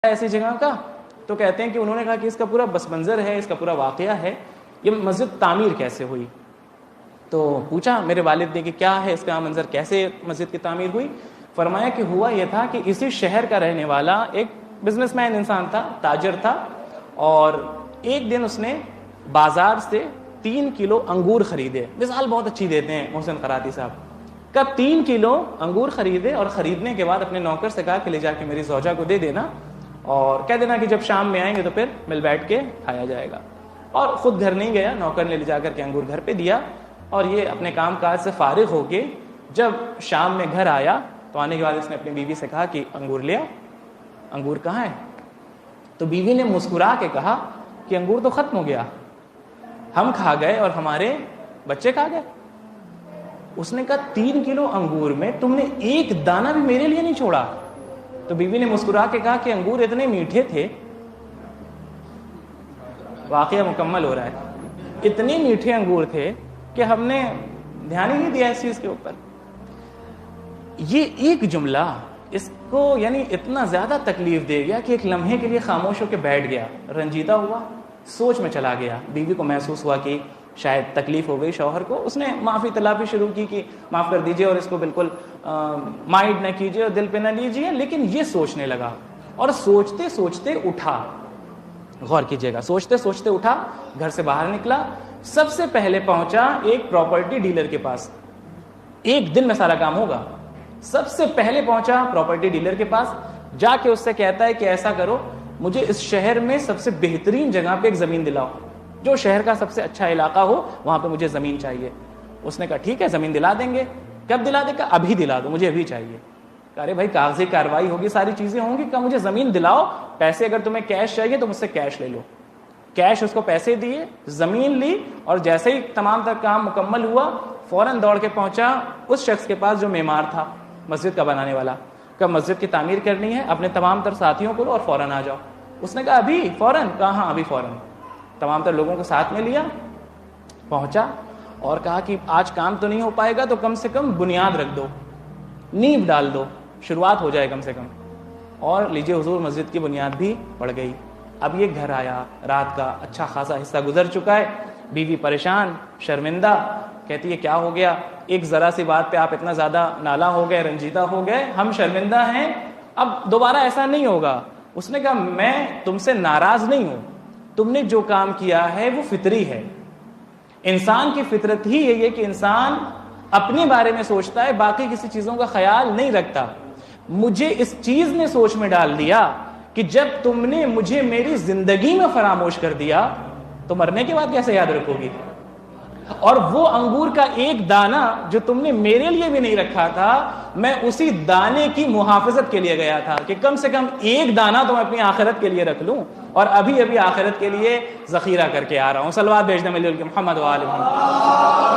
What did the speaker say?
ایسی جگہ کا؟ تو کہتے ہیں کہ انہوں نے کہا کہ اس کا پورا بس منظر ہے، اس کا پورا واقعہ ہے، یہ مسجد تعمیر کیسے ہوئی؟ تو پوچھا میرے والد نے کہ کیا ہے اس کا منظر، کیسے مسجد کی تعمیر ہوئی؟ فرمایا کہ ہوا یہ تھا کہ اسی شہر کا رہنے والا ایک بزنس مین انسان تھا، تاجر تھا، اور ایک دن اس نے بازار سے 3 کلو انگور خریدے. مثال بہت اچھی دیتے ہیں محسن قراتی صاحب. کب 3 کلو انگور خریدے اور خریدنے کے بعد اپنے نوکر سے کہا کہ لے جا کے میری زوجہ کو دے دینا اور کہہ دینا کہ جب شام میں آئیں گے تو پھر مل بیٹھ کے کھایا جائے گا. اور خود گھر نہیں گیا، نوکر نے لے جا کر کے انگور گھر پہ دیا، اور یہ اپنے کام کاج سے فارغ ہو کے جب شام میں گھر آیا تو آنے کے بعد اس نے اپنی بیوی سے کہا کہ انگور لے آؤ. انگور کہاں ہے؟ تو بیوی نے مسکرا کے کہا کہ انگور تو ختم ہو گیا، ہم کھا گئے اور ہمارے بچے کھا گئے. اس نے کہا 3 کلو انگور میں تم نے ایک دانہ بھی میرے لیے نہیں چھوڑا. تو بیوی نے مسکرا کے کہا کہ انگور اتنے میٹھے تھے، واقعہ مکمل ہو رہا ہے، اتنے میٹھے انگور تھے کہ ہم نے دھیان ہی نہیں دیا اس چیز کے اوپر. یہ ایک جملہ اس کو یعنی اتنا زیادہ تکلیف دے گیا کہ ایک لمحے کے لیے خاموش ہو کے بیٹھ گیا، رنجیدہ ہوا، سوچ میں چلا گیا. بیوی کو محسوس ہوا کہ شاید تکلیف ہو گئی شوہر کو. اس نے معافی تلافی شروع کی کہ معاف کر دیجئے اور اس کو بالکل مائنڈ نہ کیجئے اور دل پہ نہ لیجئے. لیکن یہ سوچنے لگا اور سوچتے سوچتے اٹھا. غور کیجئے گا، سوچتے سوچتے اٹھا، گھر سے باہر نکلا، سب سے پہلے پہنچا ایک پراپرٹی ڈیلر کے پاس. ایک دن میں سارا کام ہوگا. سب سے پہلے پہنچا پراپرٹی ڈیلر کے پاس، جا کے اس سے کہتا ہے کہ ایسا کرو، مجھے اس شہر میں سب سے بہترین جگہ پہ ایک زمین دلاؤ، جو شہر کا سب سے اچھا علاقہ ہو وہاں پہ مجھے زمین چاہیے. اس نے کہا ٹھیک ہے زمین دلا دیں گے. کب دلا دے گا؟ ابھی دلا دو، مجھے ابھی چاہیے. کہہ رہے بھائی کاغذی کاروائی ہوگی، ساری چیزیں ہوں گی، کہا مجھے زمین دلاؤ، پیسے اگر تمہیں کیش چاہیے تو مجھ سے کیش لے لو. کیش اس کو پیسے دیے، زمین لی، اور جیسے ہی تمام تر کام مکمل ہوا فوراً دوڑ کے پہنچا اس شخص کے پاس جو معمار تھا، مسجد کا بنانے والا. کہ مسجد کی تعمیر کرنی ہے، اپنے تمام تر ساتھیوں کو لو اور فوراً آ جاؤ. اس نے کہا ابھی فوراً؟ کہا ہاں ابھی فوراً. تمام تر لوگوں کو ساتھ میں لیا، پہنچا اور کہا کہ آج کام تو نہیں ہو پائے گا تو کم سے کم بنیاد رکھ دو، نیب ڈال دو، شروعات ہو جائے کم سے کم. اور لیجئے حضور مسجد کی بنیاد بھی پڑ گئی. اب یہ گھر آیا، رات کا اچھا خاصا حصہ گزر چکا ہے. بیوی پریشان، شرمندہ، کہتی ہے کیا ہو گیا؟ ایک ذرا سی بات پہ آپ اتنا زیادہ نالا ہو گئے، رنجیدہ ہو گئے، ہم شرمندہ ہیں، اب دوبارہ ایسا نہیں ہوگا. اس نے کہا میں تم سے ناراض نہیں ہوں، تم نے جو کام کیا ہے وہ فطری ہے. انسان کی فطرت ہی یہی ہے کہ انسان اپنے بارے میں سوچتا ہے، باقی کسی چیزوں کا خیال نہیں رکھتا. مجھے اس چیز نے سوچ میں ڈال دیا کہ جب تم نے مجھے میری زندگی میں فراموش کر دیا تو مرنے کے بعد کیسے یاد رکھو گی؟ اور وہ انگور کا ایک دانہ جو تم نے میرے لیے بھی نہیں رکھا تھا، میں اسی دانے کی محافظت کے لیے گیا تھا کہ کم سے کم ایک دانہ تو میں اپنی آخرت کے لیے رکھ لوں، اور ابھی ابھی آخرت کے لیے ذخیرہ کر کے آ رہا ہوں. صلوات بھیجنا ملیے محمد و آل محمد.